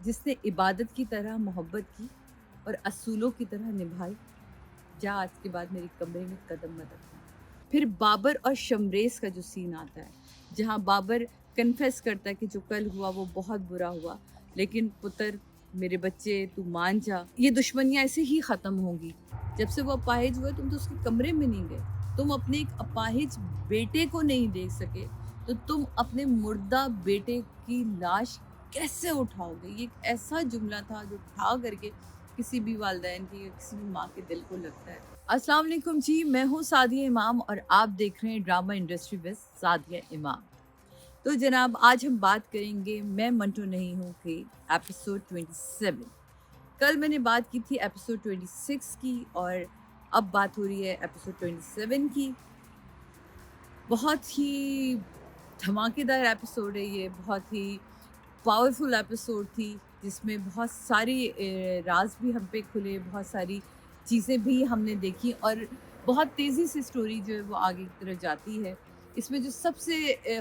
جس نے عبادت کی طرح محبت کی اور اصولوں کی طرح نبھائی، جا آج کے بعد میری کمرے میں قدم مت رکھنا۔ پھر بابر اور شمریز کا جو سین آتا ہے، جہاں بابر کنفیس کرتا ہے کہ جو کل ہوا وہ بہت برا ہوا، لیکن پتر میرے بچے تو مان جا، یہ دشمنیاں ایسے ہی ختم ہوں گی۔ جب سے وہ اپاہج ہوئے تم تو اس کے کمرے میں نہیں گئے، تم اپنے ایک اپاہج بیٹے کو نہیں دیکھ سکے تو تم اپنے مردہ بیٹے کی لاش کیسے اٹھاؤ گے؟ یہ ایک ایسا جملہ تھا جو اٹھا کر کے کسی بھی والدین کی یا کسی بھی ماں کے دل کو لگتا ہے۔ السلام علیکم جی، میں ہوں سعدیہ امام اور آپ دیکھ رہے ہیں ڈرامہ انڈسٹری وز سعدیہ امام۔ تو جناب آج ہم بات کریں گے میں منٹو نہیں ہوں کہ ایپیسوڈ 27۔ کل میں نے بات کی تھی ایپیسوڈ 26 کی اور اب بات ہو رہی ہے ایپیسوڈ 27 کی۔ بہت ہی دھماکے دار ایپیسوڈ ہے یہ، بہت ہی پاورفل ایپیسوڈ تھی جس میں بہت ساری راز بھی ہم پہ کھلے، بہت ساری چیزیں بھی ہم نے دیکھی اور بہت تیزی سے سٹوری جو ہے وہ آگے کی طرف جاتی ہے۔ اس میں جو سب سے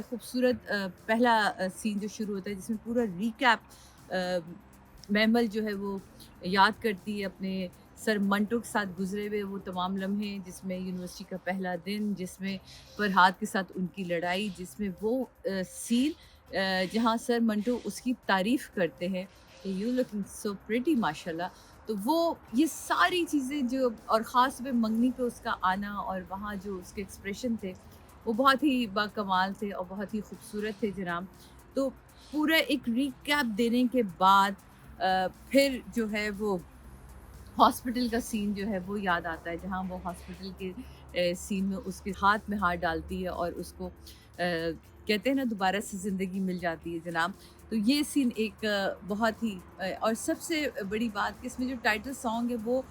خوبصورت پہلا سین جو شروع ہوتا ہے جس میں پورا ریکیپ محمل جو ہے وہ یاد کرتی ہے اپنے سر منٹو کے ساتھ گزرے ہوئے وہ تمام لمحے، جس میں یونیورسٹی کا پہلا دن، جس میں فرحاد کے ساتھ ان کی لڑائی، جس میں وہ سین جہاں سر منٹو اس کی تعریف کرتے ہیں کہ یو لکنگ سو پریٹی ماشاء اللہ۔ تو وہ یہ ساری چیزیں جو اور خاص طور پہ منگنی پہ اس کا آنا اور وہاں جو اس کے ایکسپریشن تھے وہ بہت ہی باکمال تھے اور بہت ہی خوبصورت تھے جناب۔ تو پورا ایک ریکیپ دینے کے بعد پھر جو ہے وہ ہاسپٹل کا سین جو ہے وہ یاد آتا ہے، جہاں وہ ہاسپٹل کے سین میں اس کے ہاتھ میں ہاتھ ڈالتی ہے اور اس کو کہتے ہیں نا دوبارہ سے زندگی مل جاتی ہے جناب۔ تو یہ سین ایک بہت ہی اور سب سے بڑی بات کہ اس میں جو ٹائٹل سانگ ہے وہ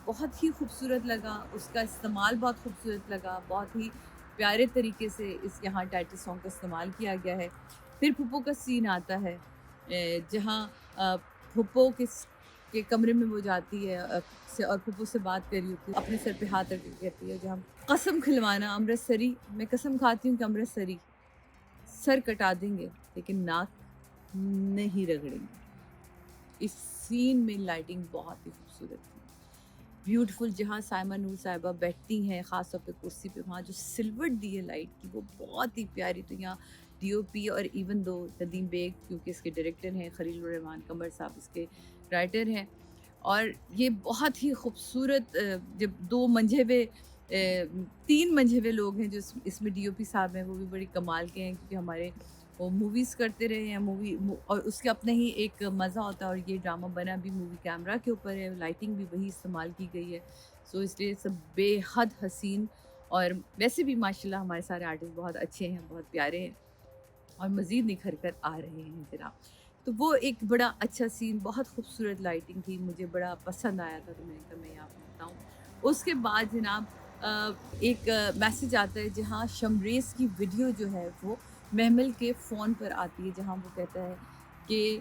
بہت ہی خوبصورت لگا، اس کا استعمال بہت خوبصورت لگا، بہت ہی پیارے طریقے سے اس یہاں ٹائٹل سانگ کا استعمال کیا گیا ہے۔ پھر پھپھو کا سین آتا ہے جہاں پھپھو کے کمرے میں وہ جاتی ہے اور پھپھو سے بات کر رہی ہوتی ہے، اپنے سر پہ ہاتھ رکھ کے کہتی ہے جہاں قسم کھلوانا امرتسری، میں قسم کھاتی ہوں کہ امرتسری سر کٹا دیں گے لیکن ناک نہیں رگڑیں گے۔ اس سین میں لائٹنگ بہت ہی خوبصورت تھی، بیوٹیفل، جہاں سائمہ نور صاحبہ بیٹھتی ہیں خاص طور پہ کرسی پہ، وہاں جو سلوٹ دی ہے لائٹ کی وہ بہت ہی پیاری تھی۔ یہاں ڈی او پی اور ایون دو ندیم بیگ کیونکہ اس کے ڈائریکٹر ہیں، خلیل الرحمان قمر صاحب اس کے رائٹر ہیں، اور یہ بہت ہی خوبصورت جب دو منجھے ہوئے تین منجھے ہوئے لوگ ہیں جو اس میں ڈی او پی صاحب ہیں، وہ بھی بڑی کمال کے ہیں کیونکہ ہمارے وہ موویز کرتے رہے ہیں، اور اس کے اپنا ہی ایک مزہ ہوتا ہے، اور یہ ڈرامہ بنا بھی مووی کیمرہ کے اوپر ہے، لائٹنگ بھی وہی استعمال کی گئی ہے، سو اس لیے سب بے حد حسین، اور ویسے بھی ماشاءاللہ ہمارے سارے آرٹسٹ بہت اچھے ہیں، بہت پیارے ہیں اور مزید نکھر کر آ رہے ہیں جناب۔ تو وہ ایک بڑا اچھا سین، بہت خوبصورت لائٹنگ تھی، مجھے بڑا پسند آیا تھا، تو میں نے کہا میں آپ کو بتاؤں۔ اس کے بعد جناب ایک میسج آتا ہے جہاں شمریز کی ویڈیو جو ہے وہ محمل کے فون پر آتی ہے، جہاں وہ کہتا ہے کہ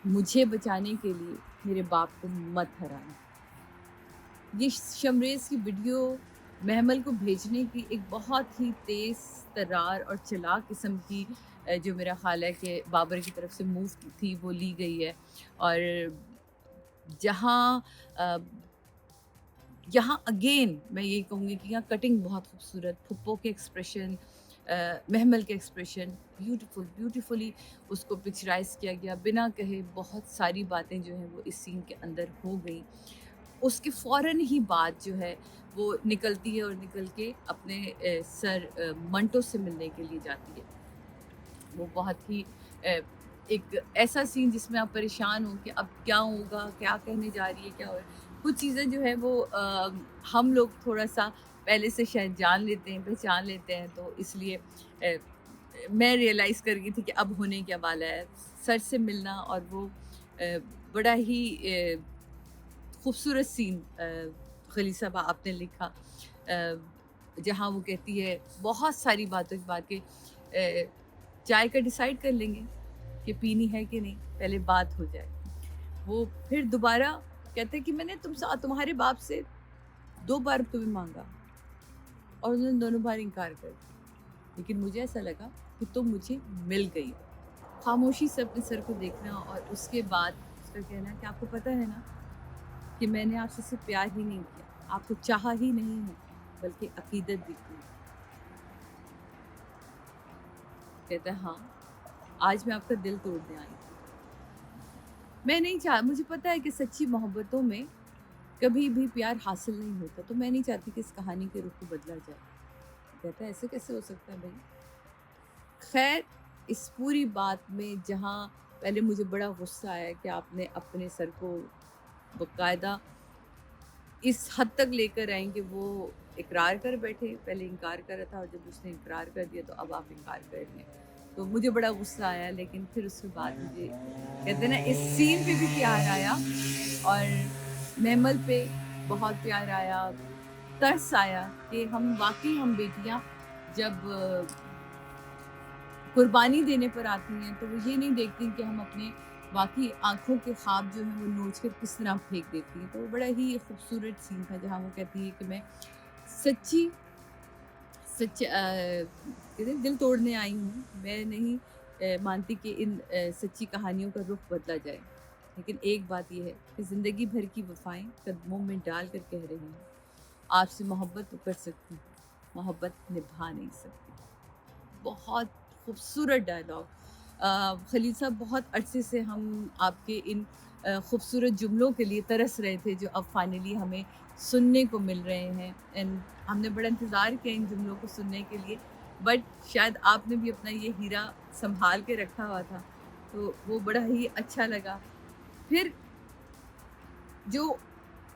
مجھے بچانے کے لیے میرے باپ کو مت ہرانا۔ یہ شمریز کی ویڈیو محمل کو بھیجنے کی ایک بہت ہی تیز ترار اور چلاک قسم کی جو میرا خیال ہے کہ بابر کی طرف سے موو تھی وہ لی گئی ہے، اور جہاں یہاں اگین میں یہ کہوں گی کہ یہاں کٹنگ بہت خوبصورت، پھپھو کے ایکسپریشن، محمل کے ایکسپریشن بیوٹیفلی اس کو پکچرائز کیا گیا، بنا کہے بہت ساری باتیں جو ہیں وہ اس سین کے اندر ہو گئیں۔ اس کے فوراً ہی بعد جو ہے وہ نکلتی ہے اور نکل کے اپنے سر منٹو سے ملنے کے لیے جاتی ہے۔ وہ بہت ہی ایک ایسا سین جس میں آپ پریشان ہوں کہ اب کیا ہوگا، کیا کہنے جا رہی ہے، کیا ہو کچھ چیزیں جو ہے وہ ہم لوگ تھوڑا سا پہلے سے شاید جان لیتے ہیں، پہچان لیتے ہیں، تو اس لیے میں ریئلائز کر گئی تھی کہ اب ہونے کیا والا ہے، سر سے ملنا، اور وہ بڑا ہی خوبصورت سین خلیل صاحبہ آپ نے لکھا، جہاں وہ کہتی ہے بہت ساری باتوں کے بعد کہ چائے کا ڈیسائیڈ کر لیں گے کہ پینی ہے کہ نہیں، پہلے بات ہو جائے۔ وہ پھر دوبارہ کہتے کہ میں نے تمہارے باپ سے 2 بار تمہیں مانگا اور انہوں نے دونوں بار انکار کر دیا، لیکن مجھے ایسا لگا کہ تم مجھے مل گئی، खामोशी से अपने सर को देखना और उसके बाद उसका कहना कि आपको पता है ना कि मैंने आपसे सिर्फ प्यार ही नहीं किया, आपको चाहा ही नहीं है, बल्कि अकीदत भी की। कहता है हाँ, आज मैं आपका दिल तोड़ने आई हूँ। मैं नहीं चाह मुझे पता है कि सच्ची मोहब्बतों में कभी भी प्यार हासिल नहीं होता, तो मैं नहीं चाहती कि इस कहानी के रुख को बदला जाए। कहता है ऐसे कैसे हो सकता है भाई? खैर, इस पूरी बात में जहाँ पहले मुझे बड़ा गुस्सा आया कि आपने अपने सर को बाकायदा इस हद तक लेकर आए कि वो इकरार कर बैठे। पहले इनकार कर रहा था और जब उसने इकरार कर दिया तो अब आप इनकार कर रहे हैं। तो मुझे बड़ा गुस्सा आया, लेकिन फिर उसके बाद मुझे कहते हैं ना इस सीन पे भी प्यार आया और महमल पे बहुत प्यार आया, तरस आया कि हम वाक़ई हम बेटियाँ जब कुर्बानी देने पर आती हैं तो वो ये नहीं देखती कि हम अपने बाकी आँखों के ख्वाब जो हैं वो नोच कर किस तरह फेंक देती हैं। तो वो बड़ा ही खूबसूरत सीन था जहाँ वो कहती है कि मैं सच्ची कहते हैं दिल तोड़ने आई हूँ। मैं नहीं मानती कि इन सच्ची कहानियों का रुख बदला जाए। लेकिन एक बात ये है कि ज़िंदगी भर की वफ़ाएँ कदमों में डाल कर कह रही हूँ, आपसे मोहब्बत तो कर सकती हूँ, मोहब्बत निभा नहीं सकती। बहुत खूबसूरत डायलॉग। खलील साहब, बहुत अरसे से हम आपके इन खूबसूरत जुमलों के लिए तरस रहे थे जो अब फाइनली हमें सुनने को मिल रहे हैं एंड हमने बड़ा इंतज़ार किया इन जुमलों को सुनने के लिए, बट शायद आपने भी अपना ये हीरा संभाल के रखा हुआ था, तो वो बड़ा ही अच्छा लगा। फिर जो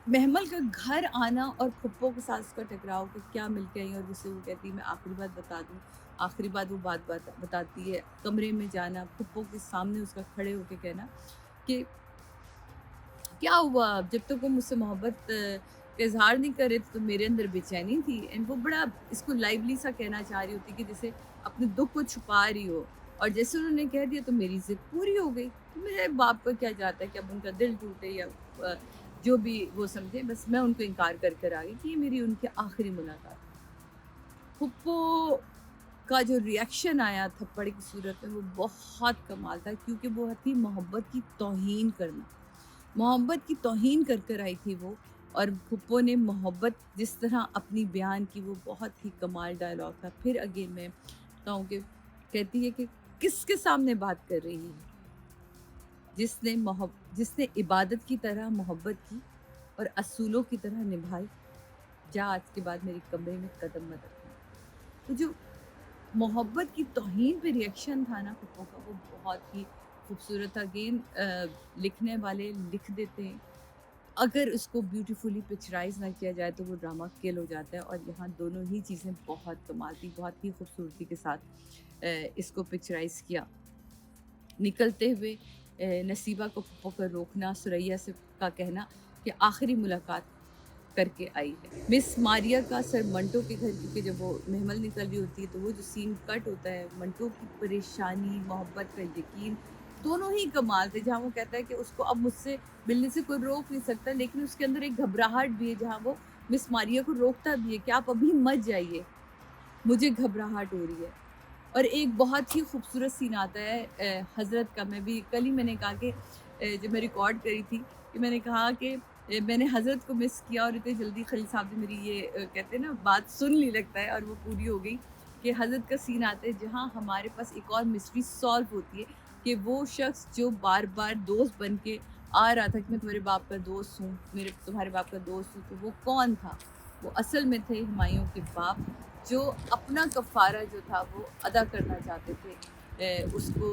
महमल का घर आना और फुप्पो के साथ उसका टकराव कि क्या मिल के आई और उसे वो कहती है मैं आखिरी बात बता दूँ। आखिरी बात वो बताती है, कमरे में जाना, फुप्पो के सामने उसका खड़े होके कहना कि क्या हुआ? जब तक वो मुझसे मोहब्बत का इज़हार नहीं कर रहे थे तो मेरे अंदर बेचैनी थी। एंड वो बड़ा इसको लाइवली सा कहना चाह रही होती कि जैसे अपने दुःख को छुपा रही हो, और जैसे उन्होंने कह दिया तो मेरी ज़िद पूरी हो गई। तो मेरे बाप का क्या जाता है कि अब उनका दिल टूटे या अ, जो भी वो समझे, बस मैं उनको इनकार कर कर आ गई कि ये मेरी उनकी आखिरी मुलाकात। फुप्पो का जो रिएक्शन आया थप्पड़ की सूरत में वो बहुत कमाल था, क्योंकि वो थी मोहब्बत की तौहीन करना। मोहब्बत की तौहीन कर कर आई थी वो, और फुप्पो ने मोहब्बत जिस तरह अपनी बयान की वो बहुत ही कमाल डायलॉग था। फिर अगेन मैं कहूँ कि कहती है कि किसके सामने बात कर रही है, जिसने इबादत की तरह मोहब्बत की और असूलों की तरह निभाई, जा आज के बाद मेरे कमरे में कदम मत रखना। तो जो मोहब्बत की तौहीन पे रिएक्शन था ना पप्पू का, वो बहुत ही खूबसूरत था। अगेन लिखने वाले लिख देते हैं, अगर उसको ब्यूटीफुली पिक्चराइज ना किया जाए तो वो ड्रामा किल हो जाता है, और यहाँ दोनों ही चीज़ें बहुत कमाल थी, बहुत ही खूबसूरती के साथ इसको पिक्चराइज किया। निकलते हुए नसीबा को पप्पू का रोकना, सुरैया से का कहना कि आखिरी मुलाकात करके आई है। मिस मारिया का सर मंटो के घर, क्योंकि जब वो महमल निकल रही होती है तो वो जो सीन कट होता है, मंटो की परेशानी, मोहब्बत का यकीन, दोनों ही कमाल थे। जहाँ वो कहता है कि उसको अब मुझसे मिलने से कोई रोक नहीं सकता, लेकिन उसके अंदर एक घबराहट भी है, जहाँ वो मिस मारिया को रोकता भी है कि आप अभी मत जाइए, मुझे घबराहट हो रही है। और एक बहुत ही खूबसूरत सीन आता है हज़रत का। मैं भी कल ही मैंने कहा कि जब मैं रिकॉर्ड करी थी कि मैंने कहा कि मैंने हज़रत को मिस किया, और इतनी जल्दी खलील साहब ने मेरी ये कहते हैं ना बात सुन ली लगता है, और वो पूरी हो गई कि हज़रत का सीन आता है जहाँ हमारे पास एक और मिस्ट्री सॉल्व होती है कि वो शख्स जो बार बार दोस्त बन के आ रहा था कि मैं तुम्हारे बाप का दोस्त हूँ, तुम्हारे बाप का दोस्त हूँ, तो वो कौन था? वो असल में थे हुमायूं के बाप, जो अपना कफ़ारा जो था वो अदा करना चाहते थे। उसको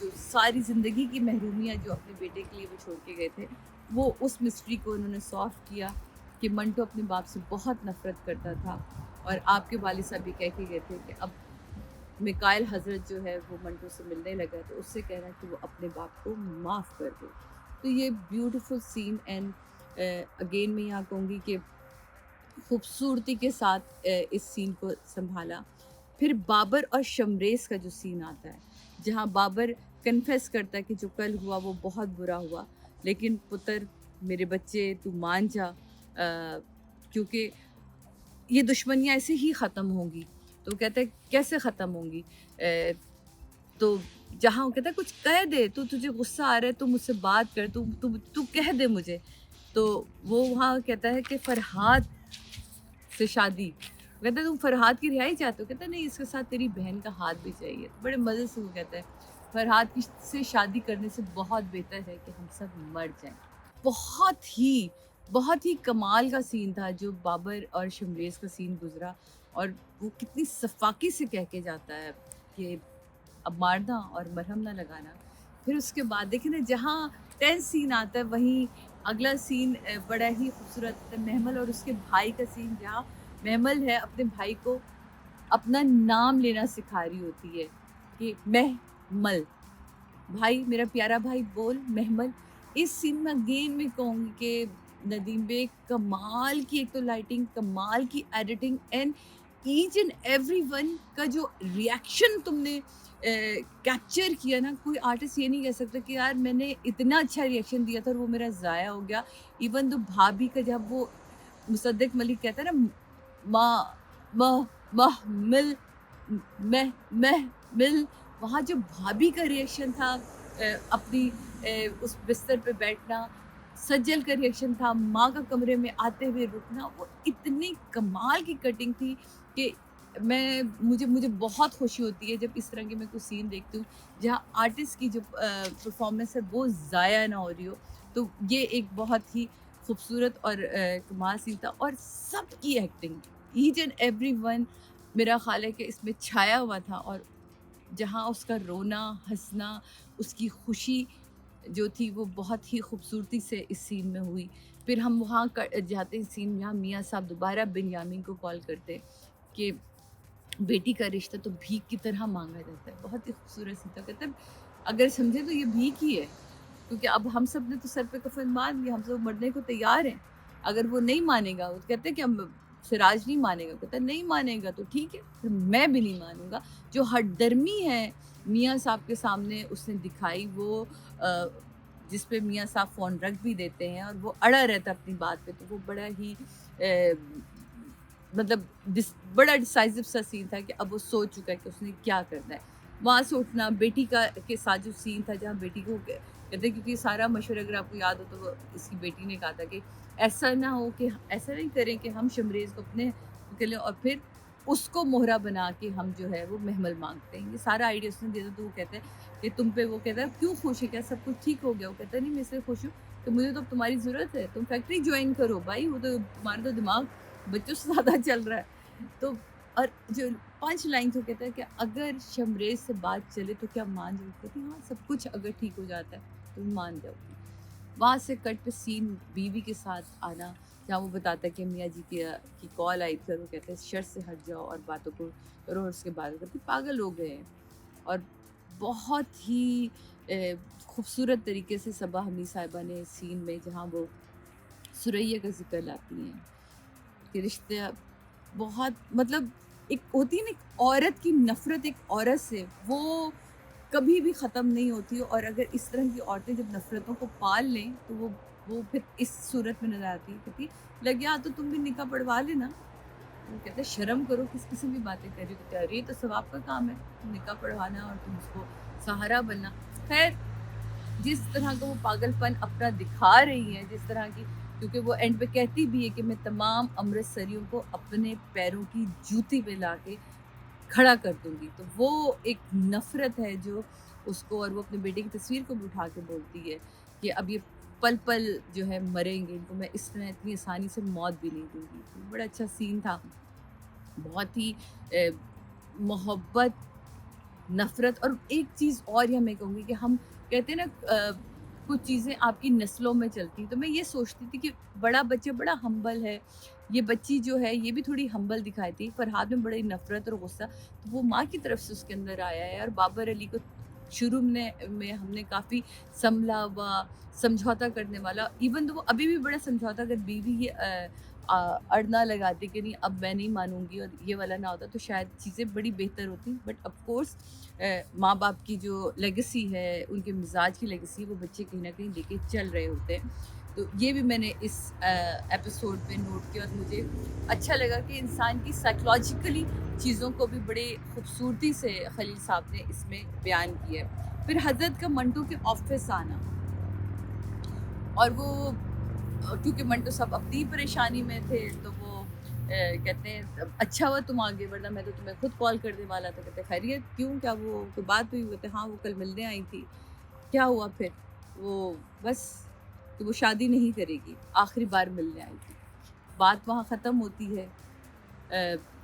जो सारी ज़िंदगी की महरूमियाँ जो अपने बेटे के लिए वो छोड़ के गए थे, वो उस मिस्ट्री को उन्होंने सॉल्व किया कि मंटो अपने बाप से बहुत नफ़रत करता था, और आपके वालिद साहब भी कह के गए थे कि अब मिकाइल हज़रत जो है वो मंटो से मिलने लगा, तो उससे कह रहा है कि वो अपने बाप को माफ़ कर दे। तो ये ब्यूटीफुल सीन, एंड अगेन मैं यहाँ कहूँगी कि खूबसूरती के साथ इस सीन को संभाला। फिर बाबर और शमरेज़ का जो सीन आता है, जहाँ बाबर कन्फेस करता है कि जो कल हुआ वो बहुत बुरा हुआ, लेकिन पुत्र, मेरे बच्चे, तू मान जा, क्योंकि ये दुश्मनियाँ ऐसे ही ख़त्म होंगी। तो वो कहता है कैसे ख़त्म होंगी? تو जहाँ वो कहता है कुछ कह दे, तू तुझे गुस्सा आ रहा है तो मुझसे बात कर, तू कह दे मुझे। तो वो वहाँ कहता है कि फरहाद से शादी, वो कहता है तुम फरहाद की रिहाई चाहते हो? कहता है नहीं, इसके साथ तेरी बहन का हाथ भी चाहिए। तो बड़े मज़े से वो कहता है फरहाद की से शादी करने से बहुत बेहतर है कि हम सब मर जाएँ। बहुत ही कमाल का सीन था जो बाबर और शमरेज़ का सीन गुज़रा, और वो कितनी सफ़ाकी से कह के जाता है कि अब मारना और मरहम ना लगाना। फिर उसके बाद देखिए ना, जहाँ टेंस सीन आता है वहीं अगला सीन बड़ा ही खूबसूरत है, महमल और उसके भाई का सीन, जहाँ महमल है अपने भाई को अपना नाम लेना सिखा रही होती है कि महमल, भाई मेरा प्यारा भाई बोल महमल। इस सीन में अगेन मैं कहूँगी कि नदीम बे कमाल की, एक तो लाइटिंग, कमाल की editing, and each and everyone का जो रिएक्शन तुमने कैप्चर किया ना, कोई आर्टिस्ट ये नहीं कह सकता कि यार मैंने इतना अच्छा रिएक्शन दिया था और वो मेरा ज़ाया हो गया। इवन तो भाभी का जब वो मुसद्दिक मलिक कहता है ना, माँ मह महमिल महमिल, वहाँ जो भाभी का रिएक्शन था, अपनी उस बिस्तर पे बैठना, सज्जल का रिएक्शन था, माँ का कमरे में आते हुए रुकना, वो इतनी कमाल की कटिंग थी कि मुझे बहुत खुशी होती है जब इस तरह के मैं कुछ सीन देखती हूँ जहाँ आर्टिस्ट की जो परफॉर्मेंस है वो ज़ाया ना हो रही हो। तो ये एक बहुत ही खूबसूरत और कमाल सीन था, और सबकी एक्टिंग, ईच एंड एवरीवन, मेरा ख़्याल है कि इसमें छाया हुआ था। और जहाँ उसका रोना, हँसना, उसकी खुशी जो थी वो बहुत ही खूबसूरती से इस सीन में हुई। फिर हम वहाँ जाते हैं सीन, जहाँ मियाँ साहब दोबारा बिन्यामीन को कॉल करते कि बेटी का रिश्ता तो भीख की तरह माँगा जाता है। बहुत ही खूबसूरत सीन था। कहते हैं अगर समझे तो ये भीख ही है, क्योंकि अब हम सब ने तो सर पे कफ़न बाँध लिया, हम सब मरने को तैयार हैं। अगर वो नहीं मानेगा, वो कहते हैं कि हम सिराज नहीं मानेगा, कहता है नहीं मानेगा तो ठीक है, फिर मैं भी नहीं मानूँगा। जो हठधर्मी है मियाँ साहब के सामने उसने दिखाई, वो जिस पे मियाँ साहब फ़ोन रख भी देते हैं और वो अड़ा रहता है अपनी बात पे, तो वो बड़ा ही मतलब बड़ा डिसाइसिव सा सीन था कि अब वो सोच चुका है कि उसने क्या करना है। वहाँ से उठना, बेटी का के साथ जो सीन था जहाँ बेटी को कहते हैं, क्योंकि सारा मशवरा अगर आपको याद हो तो वो इसकी बेटी ने कहा था कि ऐसा ना हो कि ऐसा नहीं करें कि हम शमरेज़ को अपने के लिए और फिर उसको मोहरा बना के हम जो है वो महमल माँगते हैं। ये सारा आइडिया उसने दिया था। तो वो कहते हैं कि तुम पे, वो कहता है क्यों खुश है, क्या सब कुछ ठीक हो गया? वो कहता है नहीं, मैं इसलिए खुश हूँ कि मुझे तो अब तुम्हारी ज़रूरत है, तुम फैक्ट्री जॉइन करो भाई, वो तो तुम्हारा तो दिमाग बच्चों से ज़्यादा चल रहा है। तो और जो पंच लाइन तो कहता है कि अगर शमरेज़ से बात चले तो क्या मान जाओगी? कहती हाँ, सब कुछ अगर ठीक हो जाता है तो मान जाओगी। वहाँ से कट पे सीन बीवी के साथ आना, जहाँ वो बताता है कि मियाँ जी की कॉल आई थी और वो कहते हैं शर्त से हट जाओ और बातों को करो, और उसके बाद वो कहती पागल हो गए हैं। और बहुत ही खूबसूरत तरीके से सबा हमीद साहिबा ने सीन में, जहाँ वो सुरैया का ज़िक्र लाती हैं कि रिश्ते बहुत मतलब, एक होती है ना एक औरत की नफ़रत एक औरत से, वो कभी भी ख़त्म नहीं होती। और अगर इस तरह की औरतें जब नफ़रतों को पाल लें तो वो फिर इस सूरत में नज़र आती है। कहती लग गया तो तुम भी निकाह पढ़वा लेना। वो कहते हैं शर्म करो, किस किस्म की बातें कर रही हो? कहते अरे ये तो सवाब का काम है, निकाह पढ़वाना और तुम उसको सहारा बनना। खैर, जिस तरह का वो पागलपन अपना दिखा रही हैं, जिस तरह की, क्योंकि वो एंड पे कहती भी है कि मैं तमाम अमृतसरियों को अपने पैरों की जूती पे लाके खड़ा कर दूँगी। तो वो एक नफ़रत है जो उसको, और वो अपने बेटे की तस्वीर को भी उठा के बोलती है कि अब ये पल-पल जो है मरेंगे, इनको मैं इस तरह इतनी आसानी से मौत भी नहीं दूँगी। तो बड़ा अच्छा सीन था। बहुत ही मोहब्बत, नफ़रत, और एक चीज़ और ये मैं कहूँगी कि हम कहते हैं ना कुछ चीज़ें आपकी नस्लों में चलती हैं, तो मैं ये सोचती थी कि बड़ा बच्चा बड़ा हम्बल है, ये बच्ची जो है ये भी थोड़ी हम्बल दिखाई थी, फरहाद में बड़ी नफ़रत और गुस्सा, तो वो माँ की तरफ से उसके अंदर आया है। और बाबर अली को शुरू में हमने काफ़ी संभला हुआ, समझौता करने वाला, इवन तो वो अभी भी बड़ा समझौता, अगर बीवी اڑنا لگاتی کہ نہیں اب میں نہیں مانوں گی اور یہ والا نہ ہوتا تو شاید چیزیں بڑی بہتر ہوتی. بٹ آف کورس ماں باپ کی جو لیگسی ہے, ان کے مزاج کی لیگسی, وہ بچے کہیں نہ کہیں لے کے چل رہے ہوتے ہیں. تو یہ بھی میں نے اس ایپیسوڈ میں نوٹ کیا, اور مجھے اچھا لگا کہ انسان کی سائیکلوجیکلی چیزوں کو بھی بڑے خوبصورتی سے خلیل صاحب نے اس میں بیان کیا ہے. پھر حضرت کا منٹو کے آفس آنا, اور وہ کیونکہ منٹو صاحب اپنی پریشانی میں تھے تو وہ کہتے ہیں اچھا ہوا تم آگے, ورنہ میں تو تمہیں خود کال کرنے والا تھا. کہتے خیریت کیوں, کیا وہ کوئی بات ہوئی؟ ہوتے ہاں وہ کل ملنے آئی تھی. کیا ہوا پھر؟ وہ بس کہ وہ شادی نہیں کرے گی, آخری بار ملنے آئی تھی. بات وہاں ختم ہوتی ہے,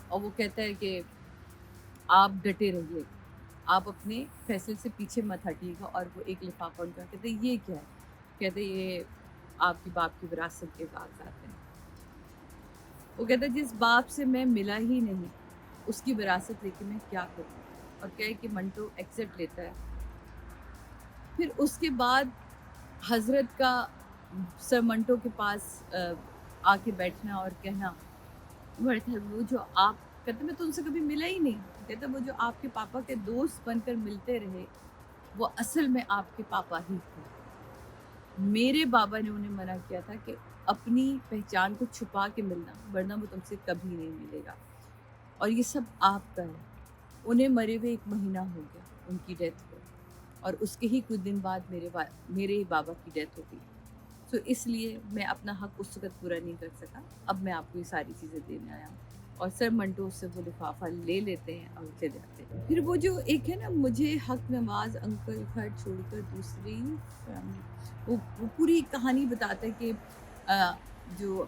اور وہ کہتا ہے کہ آپ ڈٹے رہیے, آپ اپنے فیصلے سے پیچھے مت ہٹیے گا. اور وہ ایک لفافہ ان کا, کہتے یہ کیا ہے؟ کہتے یہ آپ کی باپ کی وراثت کے کاغذات ہیں. وہ کہتا ہے جس باپ سے میں ملا ہی نہیں اس کی وراثت لے کے میں کیا کروں. اور کہے کہ منٹو ایکسیپٹ لیتا ہے. پھر اس کے بعد حضرت کا سر منٹو کے پاس آ کے بیٹھنا اور کہنا, وہ جو آپ کہتے میں تو ان سے کبھی ملا ہی نہیں. کہتے وہ جو آپ کے پاپا کے دوست بن کر ملتے رہے وہ اصل میں آپ کے پاپا ہی تھے. میرے بابا نے انہیں منع کیا تھا کہ اپنی پہچان کو چھپا کے ملنا, ورنہ وہ تم سے کبھی نہیں ملے گا. اور یہ سب آپ کا ہے. انہیں مرے ہوئے 1 مہینہ ہو گیا ان کی ڈیتھ کو, اور اس کے ہی کچھ دن بعد میرے بابا کی ڈیتھ ہو گئی. تو اس لیے میں اپنا حق اس وقت پورا نہیں کر سکا. اب میں آپ کو یہ ساری چیزیں دینے آیا ہوں. اور سر منٹو سے وہ لفافہ لے لیتے ہیں اور چلے جاتے ہیں. پھر وہ جو ایک ہے نا, مجھے حق نواز انکل گھر چھوڑ کر دوسری فیملی, وہ پوری کہانی بتاتا ہے کہ جو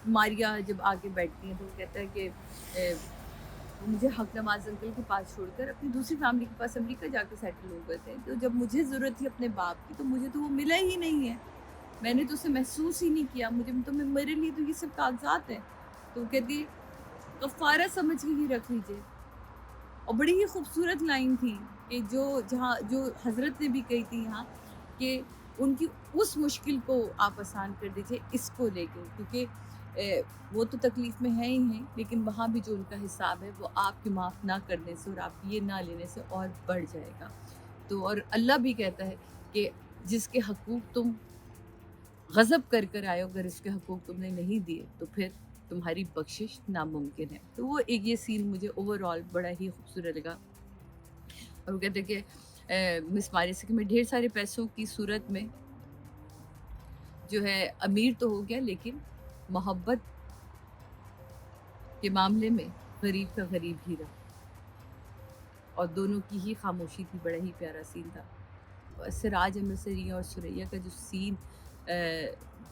ماریا جب آگے بیٹھتی ہیں تو وہ کہتا ہے کہ مجھے حق نواز انکل کے پاس چھوڑ کر اپنی دوسری فیملی کے پاس امریکہ جا کے سیٹل ہو گئے تھے. تو جب مجھے ضرورت تھی اپنے باپ کی تو مجھے تو وہ ملا ہی نہیں ہے, میں نے تو اسے محسوس ہی نہیں کیا. مجھے تو میرے لیے تو یہ سب کاغذات ہیں. تو وہ کہتی کفارہ سمجھ کے ہی رکھ لیجیے. اور بڑی ہی خوبصورت لائن تھی کہ جو حضرت نے بھی کہی تھی یہاں, کہ ان کی اس مشکل کو آپ آسان کر دیجیے اس کو لے کے, کیونکہ وہ تو تکلیف میں ہیں ہی ہیں, لیکن وہاں بھی جو ان کا حساب ہے وہ آپ کے معاف نہ کرنے سے اور آپ کی یہ نہ لینے سے اور بڑھ جائے گا. تو اور اللہ بھی کہتا ہے کہ جس کے حقوق تم غضب کر آئے ہو, اگر اس کے حقوق تم نے نہیں دیے تو پھر تمہاری بخشش ناممکن ہے. تو وہ ایک یہ سین مجھے اوور آل بڑا ہی خوبصورت لگا. اور وہ کہتے ہیں کہ مس ماری سے کہ میں ڈھیر سارے پیسوں کی صورت میں جو ہے امیر تو ہو گیا, لیکن محبت کے معاملے میں غریب کا غریب ہی رہا. اور دونوں کی ہی خاموشی تھی. بڑا ہی پیارا سین تھا. سراج احمد سریہ اور سریہ کا جو سین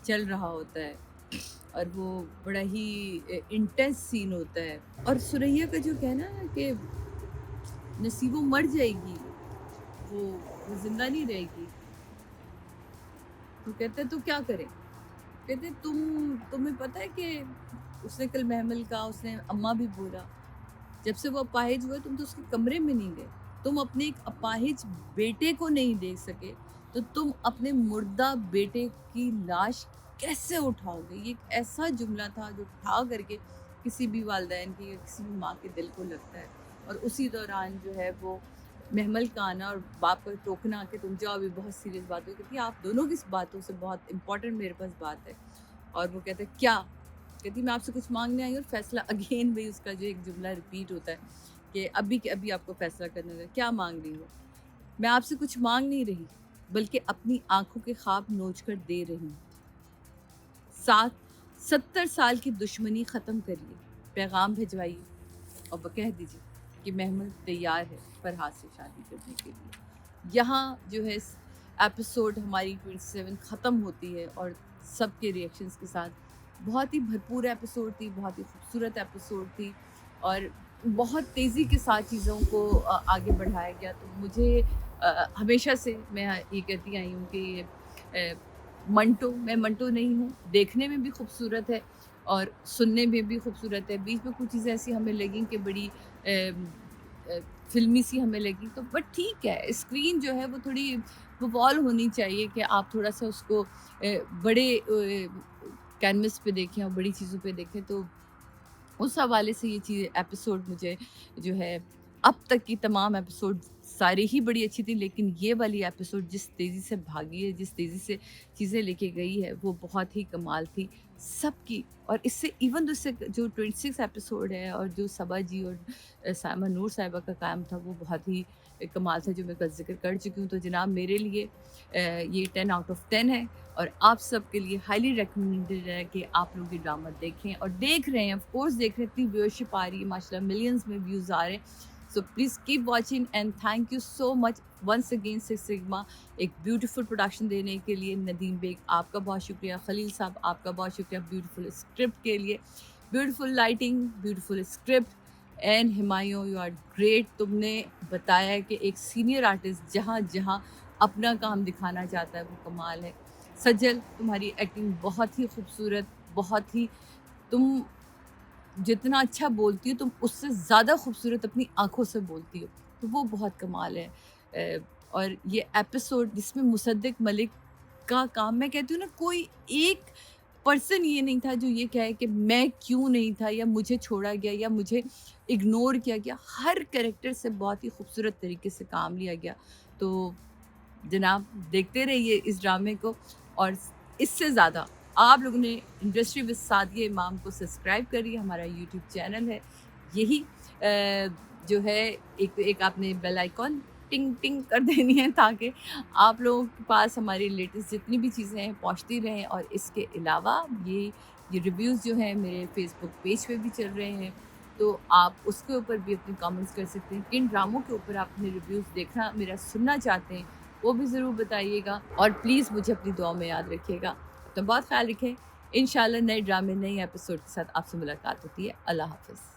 چل رہا ہوتا ہے, اور وہ بڑا ہی انٹینس سین ہوتا ہے. اور سریہ کا جو کہنا ہے کہ نصیبو مر جائے گی, وہ زندہ نہیں رہے گی. تو کہتے ہیں تو کیا کریں؟ کہتے تمہیں پتہ ہے کہ اس نے کل محمل کا, اس نے اماں بھی بولا, جب سے وہ اپاہج ہوئے تم تو اس کے کمرے میں نہیں گئے, تم اپنے ایک اپاہج بیٹے کو نہیں دیکھ سکے تو تم اپنے مردہ بیٹے کی لاش کیسے اٹھاؤ گے؟ یہ ایک ایسا جملہ تھا جو اٹھا کر کے کسی بھی والدین کی یا کسی بھی ماں کے دل کو لگتا ہے. اور اسی دوران جو ہے وہ محمل کا آنا اور باپ کا ٹوکنا کہ تم جاؤ, بھی بہت سیریس بات ہو. کہتی آپ دونوں کی باتوں سے بہت امپورٹنٹ میرے پاس بات ہے. اور وہ کہتے ہیں کیا؟ کہتی میں آپ سے کچھ مانگنے آئی. اور فیصلہ اگین بھی اس کا جو ایک جملہ ریپیٹ ہوتا ہے کہ ابھی آپ کو فیصلہ کرنا ہے. کیا مانگ رہی ہو؟ میں آپ سے کچھ مانگ نہیں رہی, بلکہ اپنی آنکھوں کے خواب نوچ کر دے رہی ہوں. 70 سال کی دشمنی ختم کریے, پیغام بھجوائیے اور وہ کہہ دیجیے کہ محمل تیار ہے فرحاد سے شادی کرنے کے لیے. یہاں جو ہے ایپیسوڈ ہماری 27 ختم ہوتی ہے, اور سب کے ریئیکشنز کے ساتھ. بہت ہی بھرپور ایپیسوڈ تھی, بہت ہی خوبصورت ایپیسوڈ تھی, اور بہت تیزی کے ساتھ چیزوں کو آگے بڑھایا گیا. تو مجھے ہمیشہ سے میں یہ کہتی آئی ہوں کہ میں منٹو نہیں ہوں. دیکھنے میں بھی خوبصورت ہے اور سننے میں بھی خوبصورت ہے. بیچ میں کچھ چیزیں ایسی ہمیں لگیں کہ بڑی فلمی سی ہمیں لگی, تو بٹ ٹھیک ہے. اسکرین جو ہے وہ تھوڑی وال ہونی چاہیے کہ آپ تھوڑا سا اس کو بڑے कैनवस पे देखें और बड़ी चीज़ों पे देखें, तो उस हवाले से ये चीज़ एपिसोड मुझे जो है, अब तक की तमाम एपिसोड सारी ही बड़ी अच्छी थी, लेकिन ये वाली एपिसोड जिस तेज़ी से भागी है, जिस तेज़ी से चीज़ें लेके गई है, वो बहुत ही कमाल थी सबकी। और इससे इवन इससे जो 26 एपिसोड है और जो सबा जी और सायमा नूर साहिबा का काम था, वो बहुत ही कमाल था, जो मैं कल ज़िक्र कर चुकी हूँ। तो जनाब मेरे लिए ये 10 आउट ऑफ 10 है, और आप सबके लिए हाईली रिकमेंडेड है कि आप लोग ये ड्रामा देखें, और देख रहे हैं, ऑफ कोर्स देख रहे हैं, इतनी व्यूअरशिप आ रही है माशाल्लाह, मिलियंस में व्यूज़ आ रहे हैं। So please keep watching and thank you so much once again six sigma एक ब्यूटीफुल प्रोडक्शन देने के लिए। नदीम बेग आपका बहुत शुक्रिया, खलील साहब आपका बहुत शुक्रिया ब्यूटीफुल स्क्रिप्ट के लिए, beautiful lighting, beautiful script, and Humayun you are great. तुमने बताया कि एक सीनियर आर्टिस्ट जहाँ जहाँ अपना काम दिखाना चाहता है वो कमाल है। सजल तुम्हारी एक्टिंग बहुत ही खूबसूरत, बहुत ही, तुम जितना अच्छा बोलती हो तुम उससे ज़्यादा खूबसूरत अपनी आँखों से बोलती हो, तो वो बहुत कमाल है। और ये एपिसोड जिसमें मुसद्दिक मलिक का काम, मैं कहती हूँ ना, कोई एक पर्सन ये नहीं था जो ये कहे कि मैं क्यों नहीं था, या मुझे छोड़ा गया, या मुझे इग्नोर किया गया। हर कैरेक्टर से बहुत ही खूबसूरत तरीके से काम लिया गया। तो जनाब देखते रहिए इस ड्रामे को, और इससे ज़्यादा आप लोगों ने इंडस्ट्री विद सादिया इमाम को सब्सक्राइब करिए, हमारा यूट्यूब चैनल है यही। जो है, एक आपने बेल आइकॉन टिंग टिंग कर देनी है, ताकि आप लोगों के पास हमारी लेटेस्ट जितनी भी चीज़ें हैं पहुंचती रहें। और इसके अलावा ये रिव्यूज़ जो हैं मेरे फेसबुक पेज पे भी चल रहे हैं, तो आप उसके ऊपर भी अपने कमेंट्स कर सकते हैं। किन ड्रामों के ऊपर आप अपने रिव्यूज़ देखना, मेरा सुनना चाहते हैं, वो भी ज़रूर बताइएगा। और प्लीज़ मुझे अपनी दुआ में याद रखिएगा। अपना बहुत ख्याल रखें। इंशाल्लाह नए ड्रामे, नए एपिसोड के साथ आपसे मुलाकात होती है। अल्लाह हाफ़िज़।